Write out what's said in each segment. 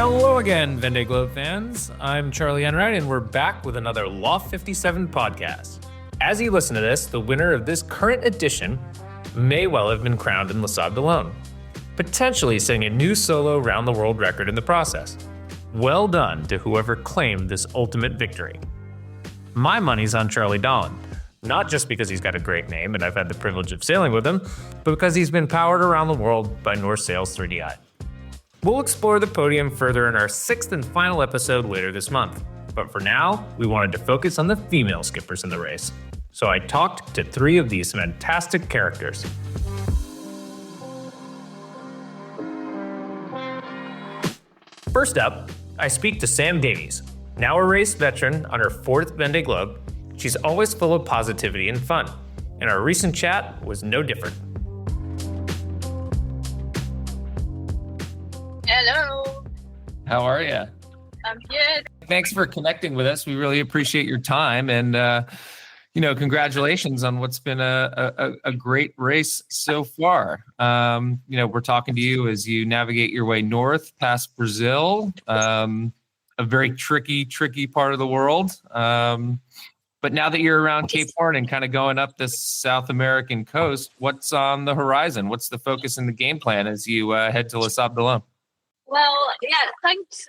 Hello again, Vendée Globe fans. I'm Charlie Enright, and we're back with another Loft 57 podcast. As you listen to this, the winner of this current edition may well have been crowned in Les Sables d'Olonne, potentially setting a new solo round-the-world record in the process. Well done to whoever claimed this ultimate victory. My money's on Charlie Dolan, not just because he's got a great name and I've had the privilege of sailing with him, but because he's been powered around the world by North Sails 3DI. We'll explore the podium further in our sixth and final episode later this month. But for now, we wanted to focus on the female skippers in the race. So I talked to three of these fantastic characters. First up, I speak to Sam Davies. Now a race veteran on her fourth Vendée Globe, she's always full of positivity and fun. And our recent chat was no different. Hello. How are you? I'm good. Thanks for connecting with us. We really appreciate your time, and congratulations on what's been a great race so far. We're talking to you as you navigate your way north past Brazil, a very tricky part of the world. But now that you're around Cape Horn and kind of going up the South American coast, what's on the horizon? What's the focus and the game plan as you head to Les Sables d'Olonne? Well, yeah, thanks,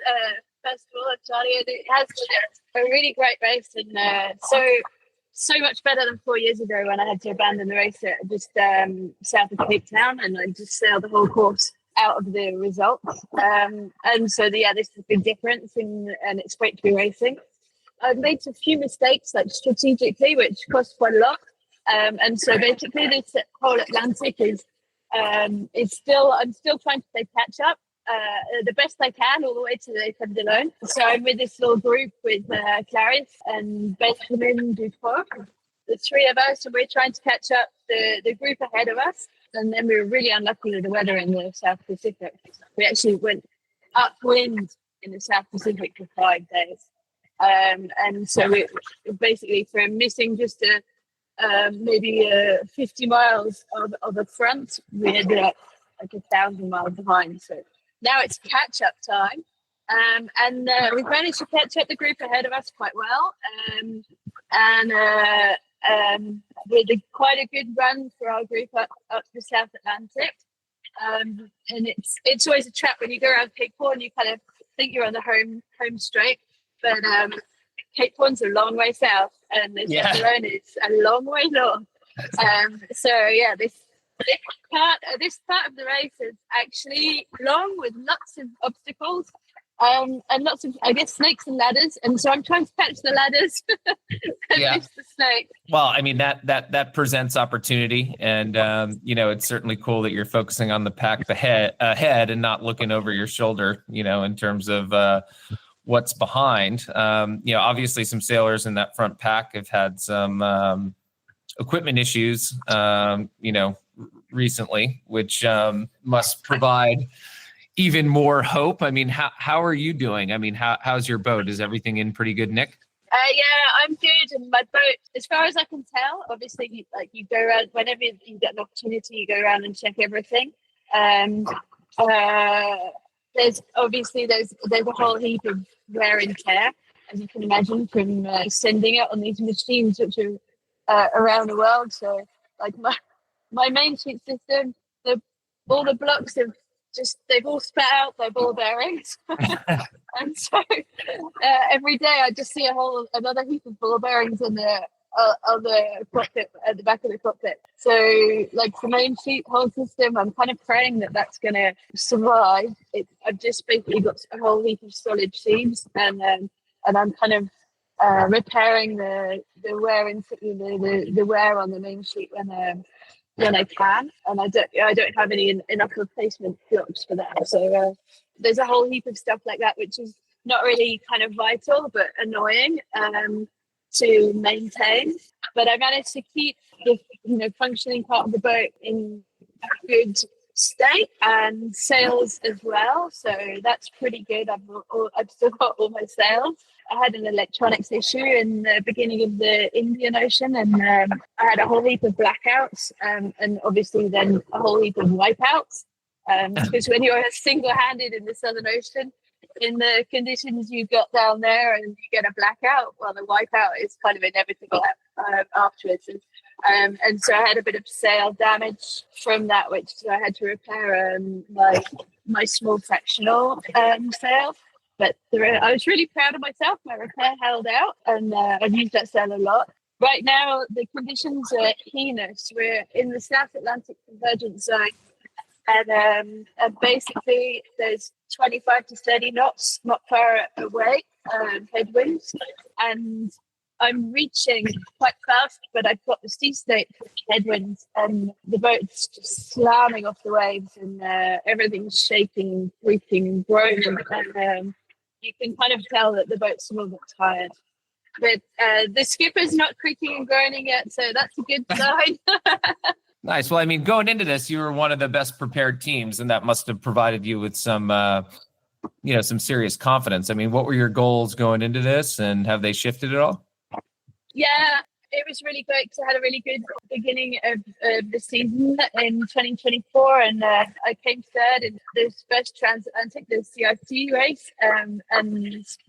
first of all, Charlie. It has been a really great race, and so much better than 4 years ago when I had to abandon the race at just south of Cape Town, and I just sailed the whole course out of the results. And so, this is a big difference, and it's great to be racing. I've made a few mistakes, like strategically, which cost quite a lot. And so basically this whole Atlantic is I'm still trying to play catch up the best I can all the way to the Vendée Globe. So I'm with this little group with Clarisse and Benjamin Dufour, the three of us, and we're trying to catch up the group ahead of us. And then we were really unlucky with the weather in the South Pacific. We actually went upwind in the South Pacific for 5 days. And so we basically, from missing just maybe 50 miles of the front, we ended up like 1,000 miles behind. So now it's catch-up time. And we've managed to catch up the group ahead of us quite well. With quite a good run for our group up the South Atlantic. And it's always a trap when you go around Cape Horn, you kind of think you're on the home straight. But Cape Horn's a long way south, and the South Alone is a long way north. This part of the race is actually long with lots of obstacles and lots of, I guess, snakes and ladders. And so I'm trying to catch the ladders and miss the snake. Well, I mean, that presents opportunity, and it's certainly cool that you're focusing on the pack ahead and not looking over your shoulder, in terms of what's behind. Obviously some sailors in that front pack have had some equipment issues, recently, which must provide even more hope. I mean, how are you doing? I mean, how's your boat? Is everything in pretty good nick? I'm good. And my boat, as far as I can tell, obviously, you go around whenever you get an opportunity, you go around and check everything. There's a whole heap of wear and tear, as you can imagine, from sending it on these machines which are around the world. So, like my main sheet system, all the blocks they've all spat out their ball bearings, and so every day I just see another heap of ball bearings on the cockpit, at the back of the cockpit. So, like the main sheet whole system, I'm kind of praying that that's going to survive. I've just basically got a whole heap of solid sheaves, and I'm kind of repairing the wear and the wear on the main sheet when I can, and I don't have any enough replacement blocks for that. So there's a whole heap of stuff like that, which is not really kind of vital but annoying to maintain. But I managed to keep the functioning part of the boat in a good state, and sails as well. So that's pretty good. I've still got all my sails. I had an electronics issue in the beginning of the Indian Ocean, and I had a whole heap of blackouts, and obviously then a whole heap of wipeouts. Because when you're single-handed in the Southern Ocean, in the conditions you got down there and you get a blackout, well, the wipeout is kind of inevitable afterwards. And so I had a bit of sail damage from that, which I had to repair my small fractional sail. But I was really proud of myself. My repair held out, and I've used that sail a lot. Right now, the conditions are heinous. We're in the South Atlantic convergence zone, and basically there's 25 to 30 knots not far away, headwinds, and I'm reaching quite fast, but I've got the sea state headwinds, and the boat's just slamming off the waves, and everything's shaking, creaking, and groaning, and you can kind of tell that the boat's a little bit tired. But the skipper's not creaking and groaning yet, so that's a good sign. Nice. Well, I mean, going into this, you were one of the best prepared teams, and that must have provided you with some, some serious confidence. I mean, what were your goals going into this, and have they shifted at all? Yeah, it was really great because I had a really good beginning of the season in 2024, and I came third in this first transatlantic, the CIC race, and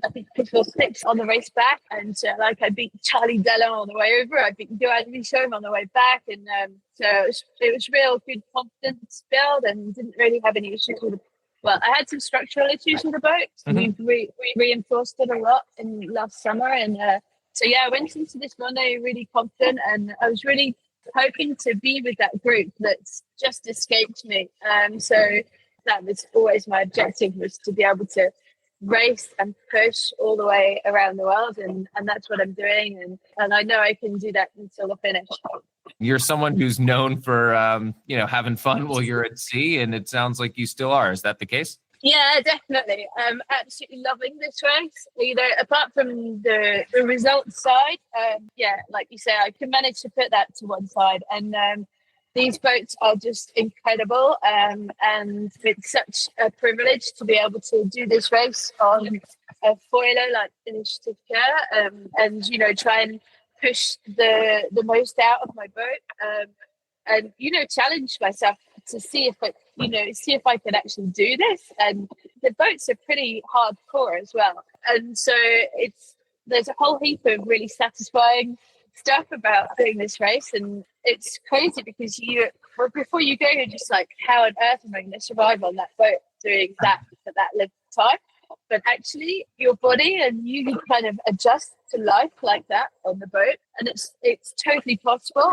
I think people sixth on the race back, and so I beat Charlie Dellon on the way over, I beat Davies on the way back, and so it was real good confidence build, and didn't really have any issues with it. Well, I had some structural issues with the boat. Mm-hmm. We reinforced it a lot in last summer, and so yeah, I went into this Vendée really confident, and I was really hoping to be with that group that's just escaped me. So that was always my objective, was to be able to race and push all the way around the world, and that's what I'm doing, and I know I can do that until the finish. You're someone who's known for having fun while you're at sea, and it sounds like you still are. Is that the case? Yeah, definitely. I'm absolutely loving this race. Apart from the results side, like you say, I can manage to put that to one side. And these boats are just incredible. And it's such a privilege to be able to do this race on a foiler like Initiative Hare, and try and push the most out of my boat. And challenge myself to see if I can actually do this. And the boats are pretty hardcore as well, and so there's a whole heap of really satisfying stuff about doing this race. And it's crazy because before you go, you're just like, how on earth am I going to survive on that boat doing that for that length of time? But actually your body and you kind of adjust to life like that on the boat, and it's totally possible.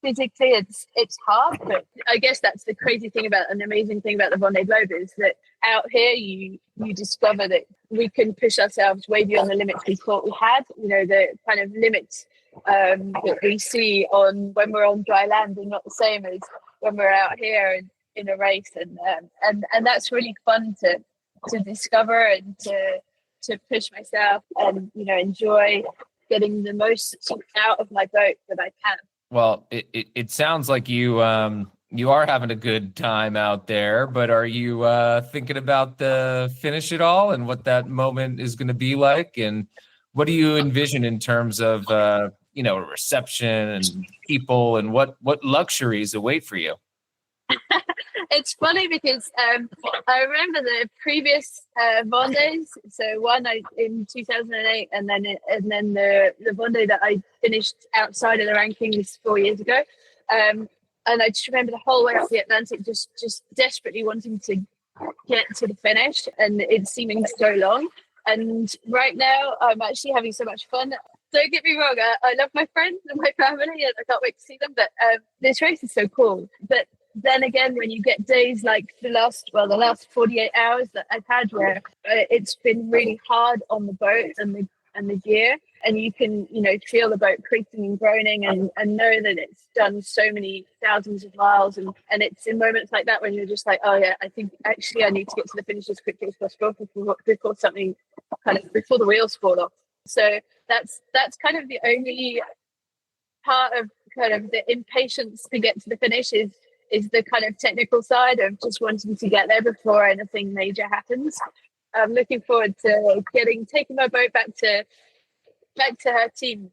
Physically it's hard, but I guess that's the crazy thing about, an amazing thing about the Vendée Globe, is that out here you discover that we can push ourselves way beyond the limits we thought we had. The kind of limits that we see when we're on dry land are not the same as when we're out here in a race, and that's really fun to discover and to push myself and enjoy getting the most out of my boat that I can. Well, it sounds like you are having a good time out there, but are you thinking about the finish at all, and what that moment is going to be like, and what do you envision in terms of a reception and people, and what luxuries await for you? It's funny because I remember the previous Vendées. So one in 2008, and then the Vendée that I finished outside of the rankings 4 years ago. And I just remember the whole way up the Atlantic, just desperately wanting to get to the finish, and it seeming so long. And right now, I'm actually having so much fun. Don't get me wrong, I love my friends and my family, and I can't wait to see them. But this race is so cool. But then again, when you get days like the last 48 hours that I've had, where it's been really hard on the boat and the gear, and you can feel the boat creaking and groaning, and know that it's done so many thousands of miles, and it's in moments like that when you're just like, oh yeah, I think actually I need to get to the finish as quickly as possible before something before the wheels fall off. So that's kind of the only part of kind of the impatience to get to the finish is the kind of technical side of just wanting to get there before anything major happens. I'm looking forward to taking my boat back to her team.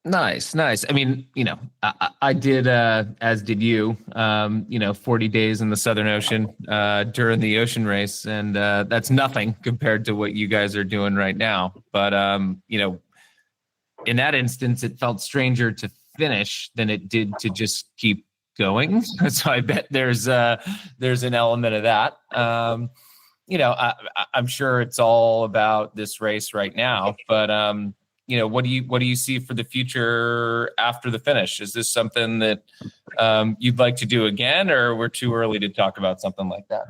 Nice. I mean, I did, as did you, 40 days in the Southern Ocean during the ocean race. And that's nothing compared to what you guys are doing right now. But, in that instance, it felt stranger to finish than it did to just keep going. So I bet there's an element of that. I'm sure it's all about this race right now, but what do you see for the future after the finish? Is this something that you'd like to do again, or we're too early to talk about something like that?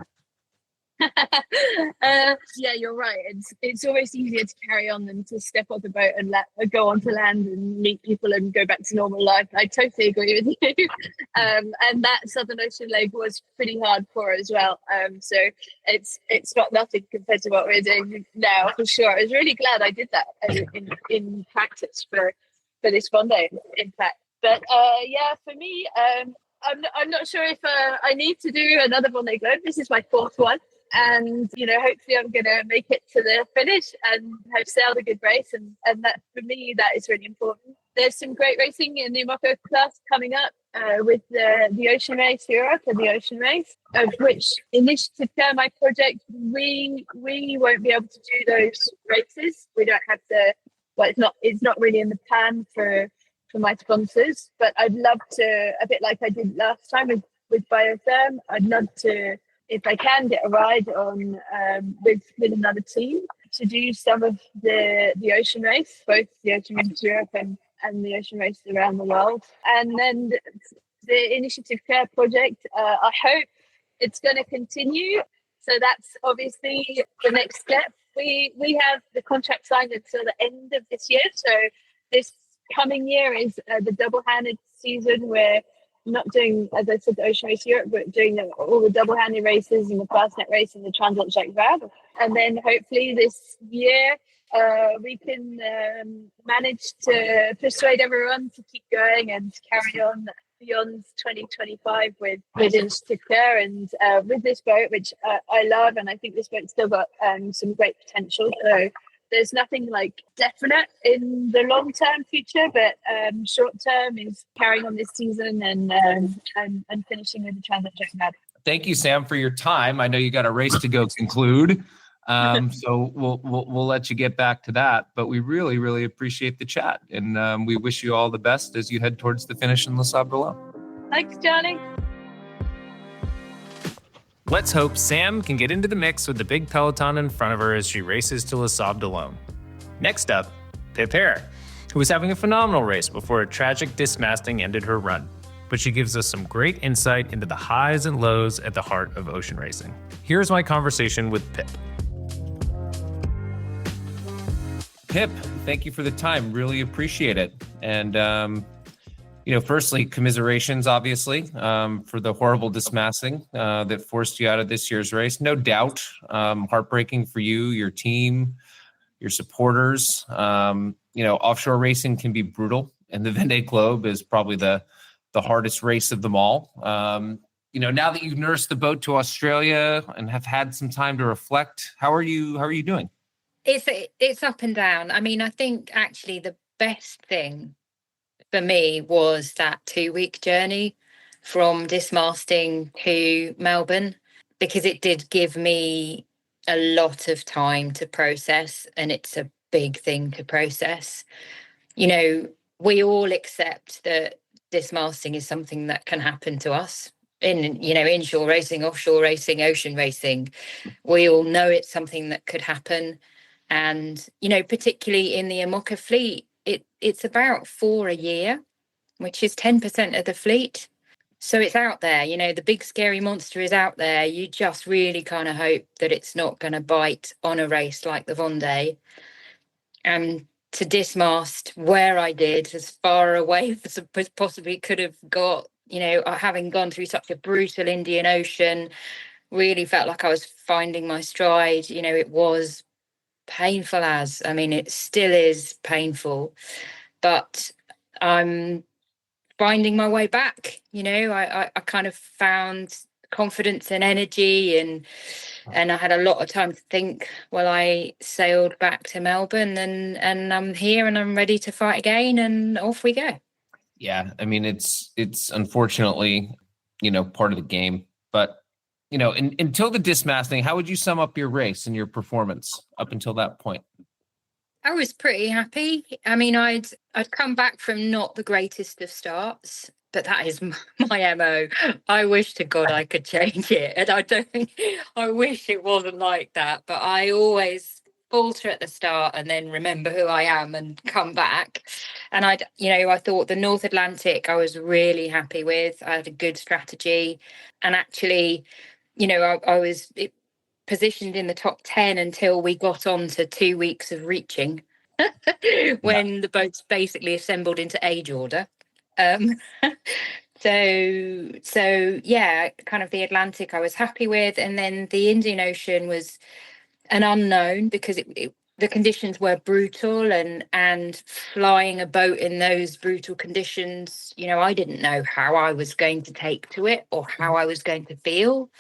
Yeah, you're right. It's always easier to carry on than to step off the boat and go onto land and meet people and go back to normal life. I totally agree with you. And that Southern Ocean leg was pretty hardcore as well. So it's not nothing compared to what we're doing now, for sure. I was really glad I did that in practice for this Vendée, in fact. But yeah, for me, I'm not sure if I need to do another Vendée Globe. This is my fourth one. And hopefully I'm gonna make it to the finish and have sailed a good race, and that, for me, that is really important. There's some great racing in the Moco class coming up with the Ocean Race Europe and the Ocean Race, of which Initiative Care, my project, we won't be able to do those races. We don't have it's not really in the plan for my sponsors, but I'd love to, a bit like I did last time with Biotherm, I'd love to, if I can, get a ride on with another team to do some of the ocean race, both the Ocean Race Europe and the ocean race around the world. And then the Initiative Care project, I hope it's going to continue. So that's obviously the next step. We have the contract signed until the end of this year. So this coming year is the double-handed season, where not doing, as I said, the Ocean Race Europe, but doing all the double-handed races and the Fastnet race and the Transat Jacques Vabre. And then hopefully this year we can manage to persuade everyone to keep going and to carry on beyond 2025 with Initiative Care and with this boat, which I love. And I think this boat's still got some great potential. So there's nothing like definite in the long-term future, but short-term is carrying on this season and finishing with the Transat Jacques Vabre. Thank you, Sam, for your time. I know you got a race to go conclude, so we'll let you get back to that. But we really, really appreciate the chat, and we wish you all the best as you head towards the finish in Les Sables. Thanks, Charlie. Let's hope Sam can get into the mix with the big peloton in front of her as she races to Les Sables d'Olonne. Next up, Pip Hare, who was having a phenomenal race before a tragic dismasting ended her run. But she gives us some great insight into the highs and lows at the heart of ocean racing. Here's my conversation with Pip. Pip, thank you for the time. Really appreciate it. And firstly, commiserations, obviously, for the horrible dismasting that forced you out of this year's race. No doubt, heartbreaking for you, your team, your supporters. Offshore racing can be brutal, and the Vendée Globe is probably the hardest race of them all. Now that you've nursed the boat to Australia and have had some time to reflect, how are you doing? It's up and down. I mean, I think actually the best thing for me was that 2-week journey from dismasting to Melbourne, because it did give me a lot of time to process, and it's a big thing to process. We all accept that dismasting is something that can happen to us in inshore racing, offshore racing, ocean racing. We all know it's something that could happen. And, particularly in the IMOCA fleet, it's about 4 a year, which is 10% of the fleet. So it's out there, the big scary monster is out there. You just really kind of hope that it's not going to bite on a race like the Vendée. And to dismast where I did, as far away as possibly could have got, having gone through such a brutal Indian Ocean, really felt like I was finding my stride. It was painful it still is painful, but I'm finding my way back. I kind of found confidence and energy, and I had a lot of time to think while I sailed back to Melbourne, and I'm here and I'm ready to fight again, and off we go. Yeah, I mean, it's unfortunately, part of the game. But, until the dismasting, how would you sum up your race and your performance up until that point? I was pretty happy. I mean, I'd come back from not the greatest of starts, but that is my MO. I wish to God I could change it. And I wish it wasn't like that, but I always falter at the start and then remember who I am and come back. And I thought the North Atlantic I was really happy with. I had a good strategy. And actually, I was positioned in the top 10 until we got on to 2 weeks of reaching when the boats basically assembled into age order. So yeah, kind of the Atlantic I was happy with, and then the Indian Ocean was an unknown because the conditions were brutal, and flying a boat in those brutal conditions, I didn't know how I was going to take to it or how I was going to feel,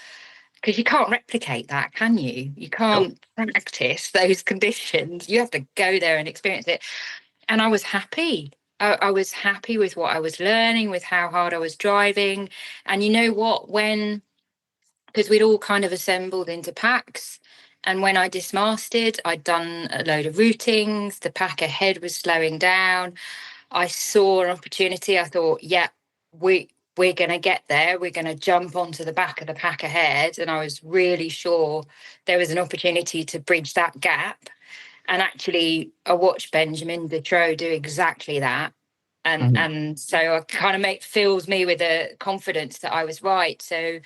because you can't replicate that, can you? You can't practice those conditions. You have to go there and experience it. And I was happy. I was happy with what I was learning, with how hard I was driving. And you know what? Because we'd all kind of assembled into packs. And when I dismasted, I'd done a load of routings. The pack ahead was slowing down. I saw an opportunity. I thought, yeah, we're going to get there. We're going to jump onto the back of the pack ahead. And I was really sure there was an opportunity to bridge that gap. And actually, I watched Benjamin Mettraux do exactly that. And so it kind of fills me with a confidence that I was right. So,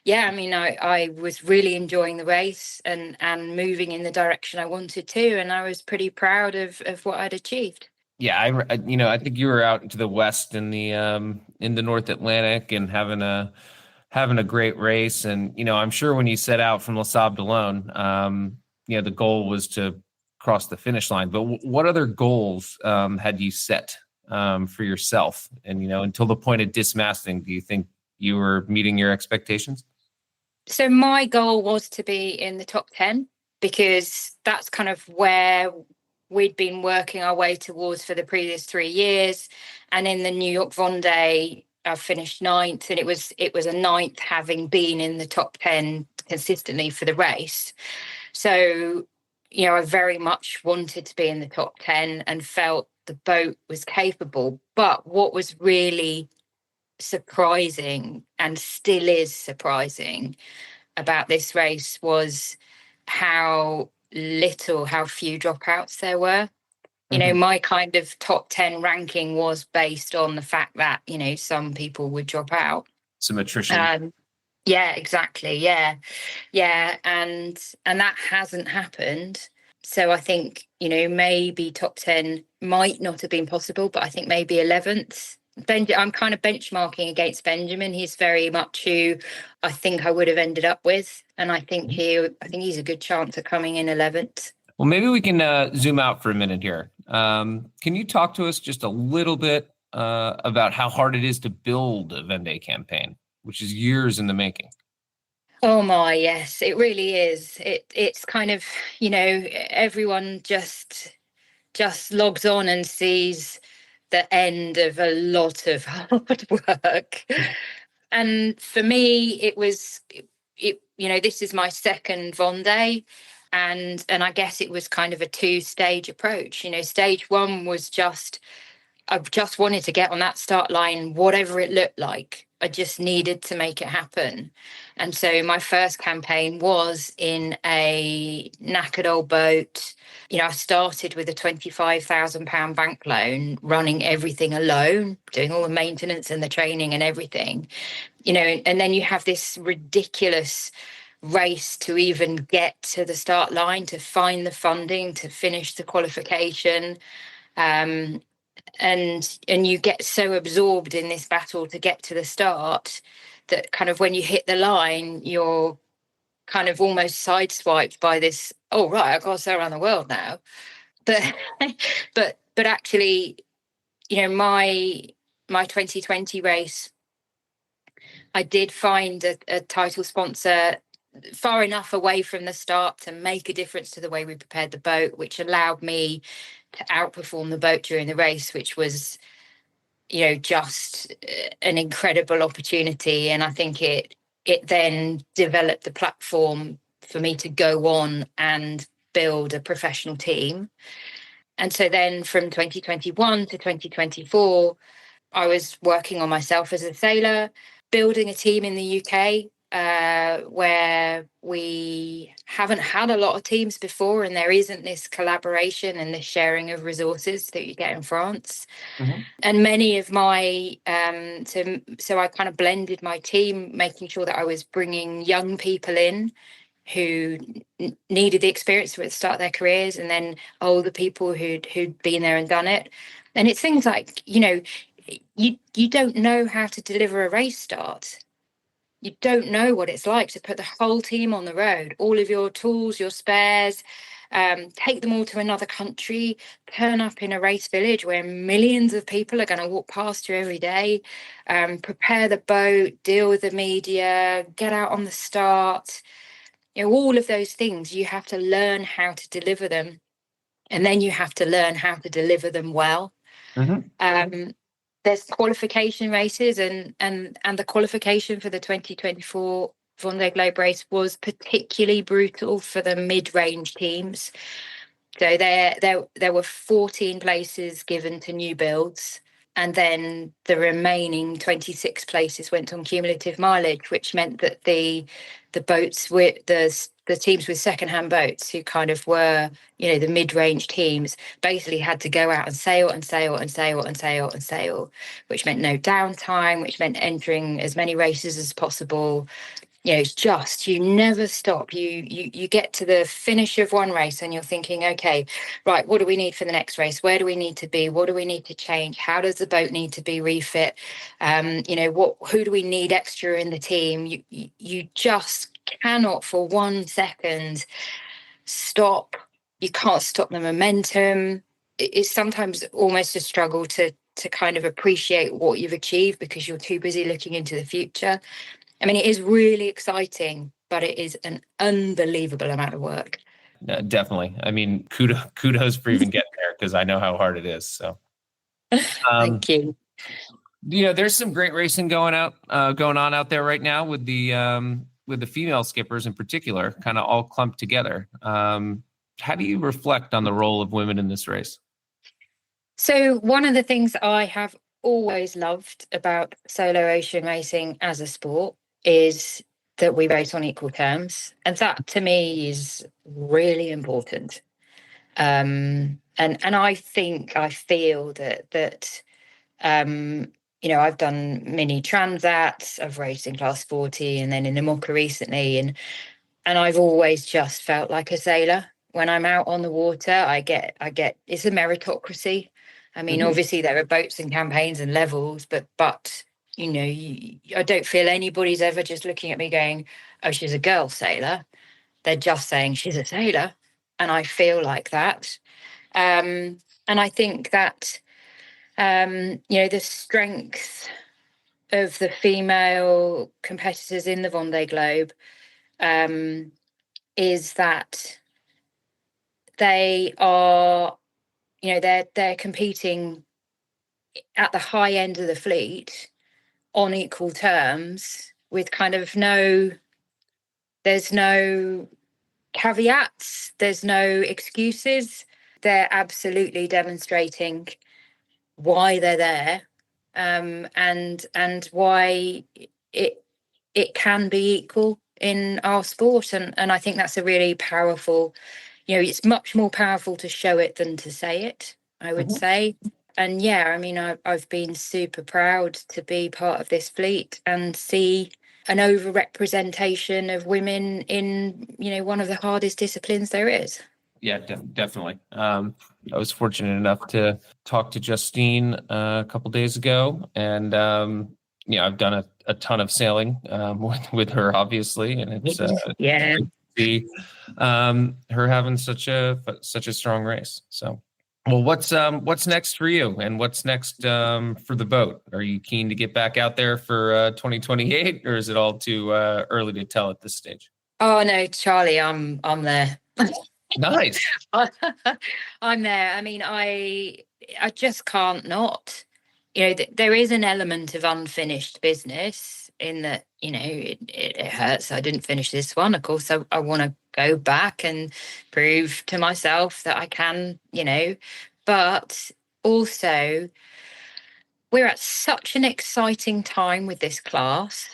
yeah, I mean, I was really enjoying the race and moving in the direction I wanted to. And I was pretty proud of what I'd achieved. Yeah, I think you were out into the west in the North Atlantic and having a great race. And I'm sure when you set out from Les Sables d'Olonne, the goal was to cross the finish line. But what other goals had you set for yourself? And until the point of dismasting, do you think you were meeting your expectations? So my goal was to be in the top 10, because that's kind of where we'd been working our way towards for the previous 3 years. And in the New York Vendée, I finished 9th, and it was a 9th having been in the top 10 consistently for the race. So, I very much wanted to be in the top 10 and felt the boat was capable. But what was really surprising, and still is surprising, about this race was how few dropouts there were. My kind of top 10 ranking was based on the fact that, some people would drop out. Some attrition. Yeah, exactly. Yeah. And that hasn't happened. So I think, maybe top 10 might not have been possible, but I think maybe 11th. I'm kind of benchmarking against Benjamin. He's very much who I think I would have ended up with. And I think he's a good chance of coming in 11th. Well, maybe we can zoom out for a minute here. Can you talk to us just a little bit about how hard it is to build a Vendée campaign, which is years in the making? Oh my, yes, it really is. It's kind of, everyone just logs on and sees the end of a lot of hard work. And for me, it was, this is my second Vendée. And I guess it was kind of a 2-stage approach. Stage 1 was I just wanted to get on that start line, whatever it looked like. I just needed to make it happen. And so my first campaign was in a knackered old boat. I started with a £25,000 bank loan, running everything alone, doing all the maintenance and the training and everything, and then you have this ridiculous race to even get to the start line, to find the funding, to finish the qualification. And you get so absorbed in this battle to get to the start that kind of when you hit the line, you're kind of almost sideswiped by this, oh, right, I've got to sail around the world now. But actually, my 2020 race I did find a title sponsor far enough away from the start to make a difference to the way we prepared the boat, which allowed me to outperform the boat during the race, which was, just an incredible opportunity. And I think it then developed the platform for me to go on and build a professional team. And so then from 2021 to 2024, I was working on myself as a sailor, building a team in the UK, where we haven't had a lot of teams before, and there isn't this collaboration and this sharing of resources that you get in France. Mm-hmm. And many of my, so I kind of blended my team, making sure that I was bringing young people in who needed the experience to start their careers, and then older people who'd been there and done it. And it's things like, you don't know how to deliver a race start. You don't know what it's like to put the whole team on the road, all of your tools, your spares, take them all to another country, turn up in a race village where millions of people are going to walk past you every day, prepare the boat, deal with the media, get out on the start. All of those things, you have to learn how to deliver them. And then you have to learn how to deliver them well. Mm-hmm. There's qualification races, and the qualification for the 2024 Vendée Globe race was particularly brutal for the mid-range teams. So there were 14 places given to new builds, and then the remaining 26 places went on cumulative mileage, which meant that the boats with the teams with secondhand boats, who kind of were, the mid-range teams, basically had to go out and sail and sail and sail and sail and sail, which meant no downtime, which meant entering as many races as possible. It's just, you never stop. You get to the finish of one race and you're thinking, okay, right, what do we need for the next race? Where do we need to be? What do we need to change? How does the boat need to be refit? Who do we need extra in the team? You just cannot for 1 second stop. You can't stop the momentum. It's sometimes almost a struggle to kind of appreciate what you've achieved because you're too busy looking into the future. I mean, it is really exciting, but it is an unbelievable amount of work. Definitely. I mean, kudos for even getting there, because I know how hard it is. So, thank you. There's some great racing going on out there right now with the female skippers in particular, kind of all clumped together. How do you reflect on the role of women in this race? So one of the things I have always loved about solo ocean racing as a sport is that we race on equal terms, and that to me is really important. And I feel that I've done mini transats, I've raced in class 40 and then in IMOCA recently, and I've always just felt like a sailor. When I'm out on the water, I get it's a meritocracy. I mean, obviously there are boats and campaigns and levels, but I don't feel anybody's ever just looking at me going, oh, she's a girl sailor. They're just saying she's a sailor. And I feel like that. And I think that, the strength of the female competitors in the Vendée Globe is that they are, they're competing at the high end of the fleet on equal terms with kind of there's no caveats, there's no excuses. They're absolutely demonstrating why they're there, and why it can be equal in our sport. And I think that's a really powerful, it's much more powerful to show it than to say it, I would say. And yeah, I mean, I've been super proud to be part of this fleet and see an over-representation of women in, one of the hardest disciplines there is. Yeah, definitely. I was fortunate enough to talk to Justine a couple days ago, and I've done a ton of sailing with her, obviously, and it's yeah, great to see her having such a strong race. So Well, what's next for you, and what's next for the boat? Are you keen to get back out there for 2028, or is it all too early to tell at this stage? Oh no, Charlie, I'm there. Nice. I'm there. I mean, I just can't not. There is an element of unfinished business in that. It hurts. I didn't finish this one. Of course, I want to go back and prove to myself that I can. But also we're at such an exciting time with this class,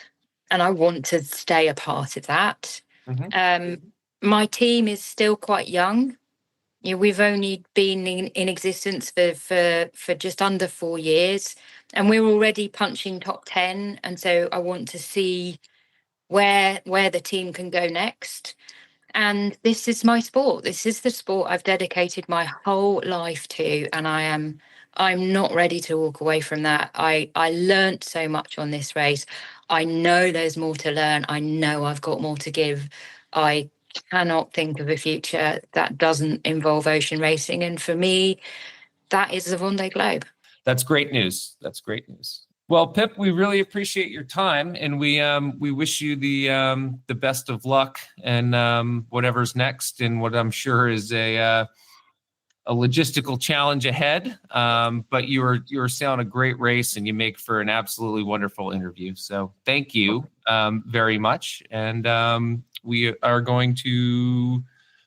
and I want to stay a part of that. Mm-hmm. My team is still quite young. We've only been in existence for just under 4 years, and we're already punching top 10. And so I want to see where the team can go next. And this is my sport. This is the sport I've dedicated my whole life to, and I'm not ready to walk away from that. I learned so much on this race. I know there's more to learn. I know I've got more to give. I cannot think of a future that doesn't involve ocean racing. And for me, that is the Vendée Globe. That's great news. That's great news. Well, Pip, we really appreciate your time, and we wish you the best of luck and whatever's next, and what I'm sure is a logistical challenge ahead. But you were sailing a great race, and you make for an absolutely wonderful interview. So thank you very much, and we are going to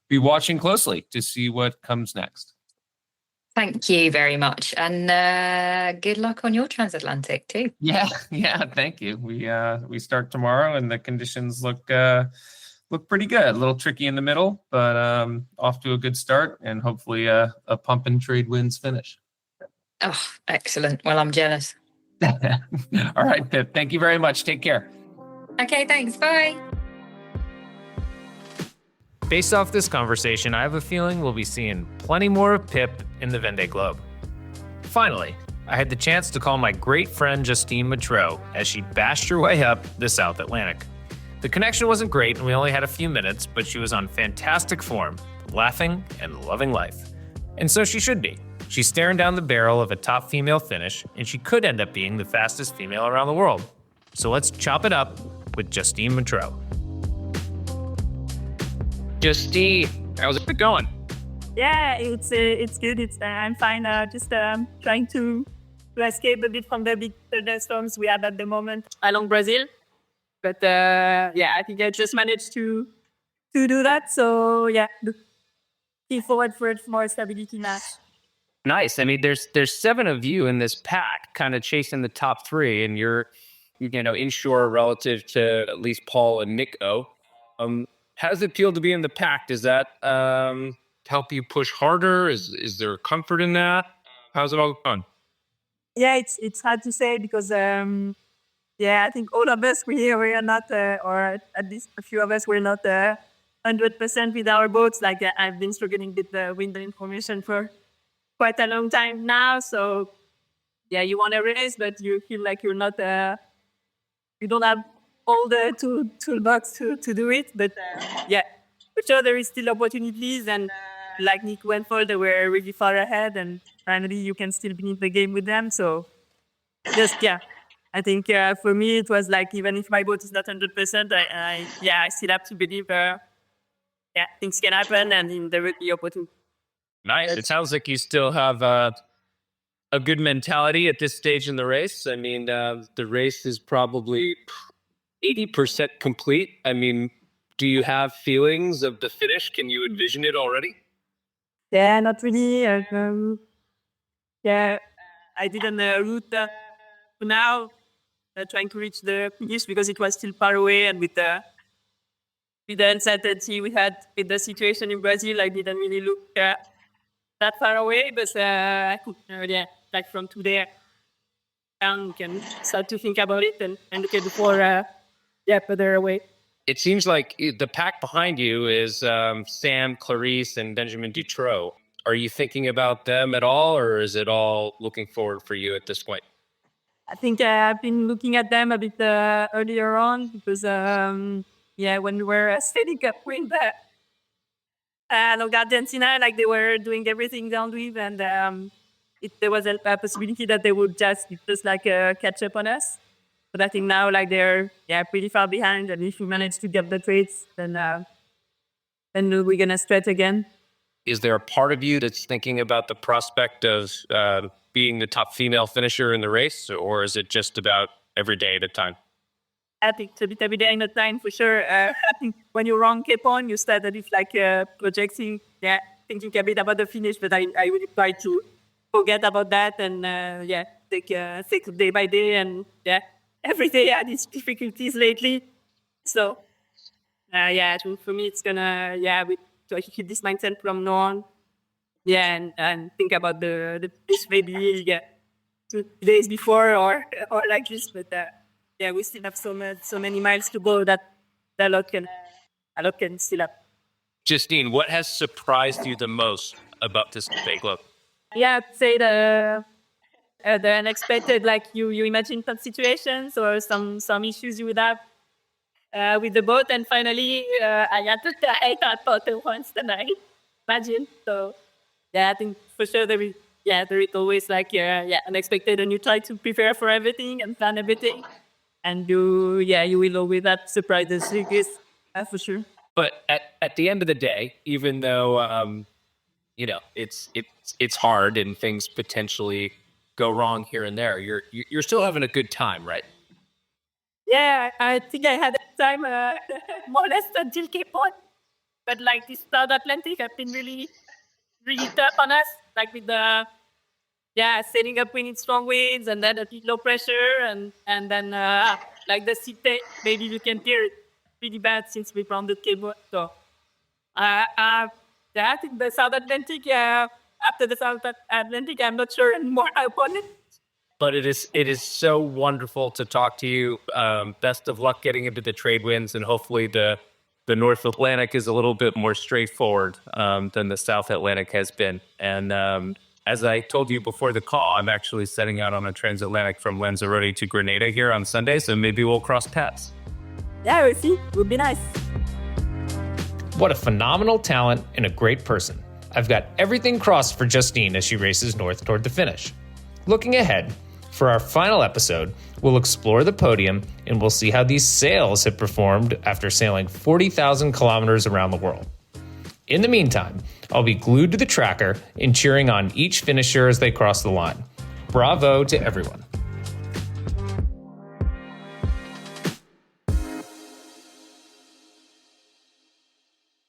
be watching closely to see what comes next. Thank you very much, and good luck on your transatlantic too. Yeah, thank you. We start tomorrow, and the conditions look pretty good. A little tricky in the middle, but off to a good start, and hopefully a pump and trade wins finish. Oh, excellent. Well, I'm jealous. All right, Pip. Thank you very much. Take care. Okay, thanks. Bye. Based off this conversation, I have a feeling we'll be seeing plenty more of Pip in the Vendée Globe. Finally, I had the chance to call my great friend Justine Mettraux as she bashed her way up the South Atlantic. The connection wasn't great and we only had a few minutes, but she was on fantastic form, laughing and loving life. And so she should be. She's staring down the barrel of a top female finish, and she could end up being the fastest female around the world. So let's chop it up with Justine Mettraux. Justine, how's it going? Yeah, it's good. I'm fine. Just trying to escape a bit from the big thunderstorms we have at the moment along Brazil. But I think I just managed to do that. So yeah, looking forward for more stability now. Nice. I mean, there's 7 of you in this pack, kind of chasing the top 3, and you're inshore relative to at least Paul and Nico. How does it feel to be in the pack? Does that help you push harder? Is there comfort in that? How's it all going? Yeah, it's hard to say because I think all of us we are not, or at least a few of us we're not 100% with our boats. Like I've been struggling with the window information for quite a long time now. So yeah, you want to race, but you feel like you're not. You don't have all the toolbox to do it, but for sure there is still opportunities, and like Nick went for, they were really far ahead, and finally you can still be in the game with them. So I think for me it was like, even if my boat is not 100%, I still have to believe things can happen and there will be opportunity. Nice. It sounds like you still have a good mentality at this stage in the race. I mean, the race is probably 80% complete. I mean, do you have feelings of the finish? Can you envision it already? Yeah, not really. I did an route for now, trying to reach the finish because it was still far away, and with the uncertainty we had with the situation in Brazil, I didn't really look that far away. But I could, like from today, we can start to think about it and look at for further away. It seems like the pack behind you is Sam, Clarice, and Benjamin Dutroux. Are you thinking about them at all, or is it all looking forward for you at this point? I think I've been looking at them a bit earlier on because, when we were setting up with Along Argentina, like they were doing everything downwind, and there was a possibility that they would just catch up on us. But I think now, like they're pretty far behind, and if we manage to get the trades, then we're gonna stretch again. Is there a part of you that's thinking about the prospect of being the top female finisher in the race, or is it just about every day at a time? I think it's a bit every day in a time for sure. I think when you run Cape on, you start at projecting, thinking a bit about the finish, but I really try to forget about that and take day by day, and every day I had these difficulties lately. So for me it's gonna to keep this mindset from now on. And think about the finish maybe 2 days before or like this, but we still have so many miles to go that a lot can still happen. Justine, what has surprised you the most about this Vendée Globe? Yeah, I'd say the unexpected, like you imagine some situations or some issues you would have with the boat, and finally I had to try that boat once tonight. Imagine. So I think for sure there is always unexpected, and you try to prepare for everything and plan everything, and you will always have surprises, I guess, for sure. But at the end of the day, even though it's hard and things potentially go wrong here and there, you're still having a good time, right? Yeah, I think I had a time more or less until Cape Horn, but like this South Atlantic have been really, really tough on us, like with the setting up wind in strong winds and then a bit low pressure and then like the sea tape, maybe you can hear it pretty bad since we rounded Cape Horn. So I think the South Atlantic, after the South Atlantic, I'm not sure anymore about it. But it is so wonderful to talk to you. Best of luck getting into the trade winds, and hopefully the North Atlantic is a little bit more straightforward than the South Atlantic has been. And as I told you before the call, I'm actually setting out on a transatlantic from Lanzarote to Grenada here on Sunday, so maybe we'll cross paths. Yeah, we'll see. It would be nice. What a phenomenal talent and a great person. I've got everything crossed for Justine as she races north toward the finish. Looking ahead, for our final episode, we'll explore the podium and we'll see how these sails have performed after sailing 40,000 kilometers around the world. In the meantime, I'll be glued to the tracker and cheering on each finisher as they cross the line. Bravo to everyone.